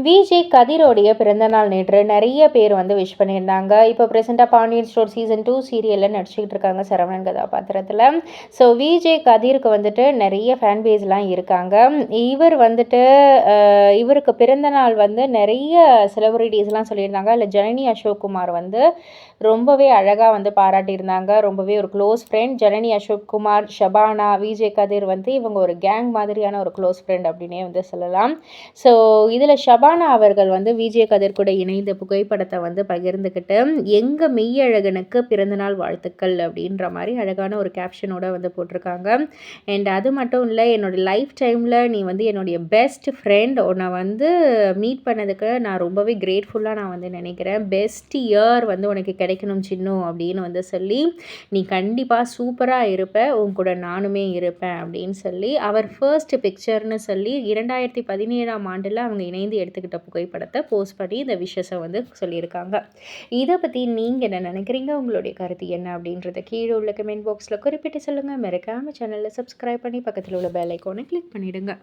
VJ கதிரோடைய பிறந்தநாள் நேற்று நிறைய பேர் வந்து விஷ் பண்ணியிருந்தாங்க. இப்போ ப்ரெசென்ட்டாக பாண்டியன் ஸ்டோர் சீசன் 2 சீரியலில் நடிச்சுக்கிட்டு இருக்காங்க சரவணன் கதாபாத்திரத்தில். ஸோ விஜே கதிருக்கு வந்துட்டு நிறைய ஃபேன் பேஸ்லாம் இருக்காங்க. இவர் வந்துட்டு இவருக்கு பிறந்தநாள் வந்து நிறைய செலிபிரிட்டிஸ்லாம் சொல்லியிருந்தாங்க. இல்லை ஜனனி அசோக்குமார் வந்து ரொம்பவே அழகாக வந்து பாராட்டியிருந்தாங்க. ரொம்பவே ஒரு close friend Janani Ashokkumar, Shabana, VJ Kathir வந்து இவங்க ஒரு கேங் மாதிரியான ஒரு க்ளோஸ் ஃப்ரெண்ட் அப்படின்னே வந்து சொல்லலாம். ஸோ இதில் ஷபானா அவர்கள் வந்து விஜே கதிர் கூட இணைந்த புகைப்படத்தை வந்து பகிர்ந்துக்கிட்டு எங்கள் மெய்யழகனுக்கு பிறந்தநாள் வாழ்த்துக்கள் அப்படின்ற மாதிரி அழகான ஒரு கேப்ஷனோட வந்து போட்டிருக்காங்க. அண்ட் அது மட்டும் இல்லை, என்னோடய லைஃப் டைமில் நீ வந்து என்னுடைய பெஸ்ட் ஃப்ரெண்ட், உன்னை வந்து மீட் பண்ணதுக்கு நான் ரொம்பவே கிரேட்ஃபுல்லாக நான் வந்து நினைக்கிறேன். பெஸ்ட் இயர் வந்து உனக்கு கிடைக்கணும் சின்னு அப்படின்னு வந்து சொல்லி, நீ கண்டிப்பாக சூப்பராக இருப்ப, உன் கூட நானுமே இருப்பேன் அப்படின்னு சொல்லி அவர் ஃபர்ஸ்ட் பிக்சர்னு சொல்லி 2017ஆம் ஆண்டில் அவங்க இணைந்து எடுத்துக்கிட்ட புகைப்படத்தை போஸ்ட் பண்ணி இந்த விஷஸை வந்து சொல்லியிருக்காங்க. இதை பற்றி நீங்கள் என்ன நினைக்கிறீங்க? உங்களுடைய கருத்து என்ன அப்படின்றத கீழே உள்ள கமெண்ட் பாக்ஸில் குறிப்பிட்டு சொல்லுங்கள். மறக்காம சேனலில் சப்ஸ்கிரைப் பண்ணி பக்கத்தில் உள்ள பெல் ஐக்கானை கிளிக் பண்ணிவிடுங்க.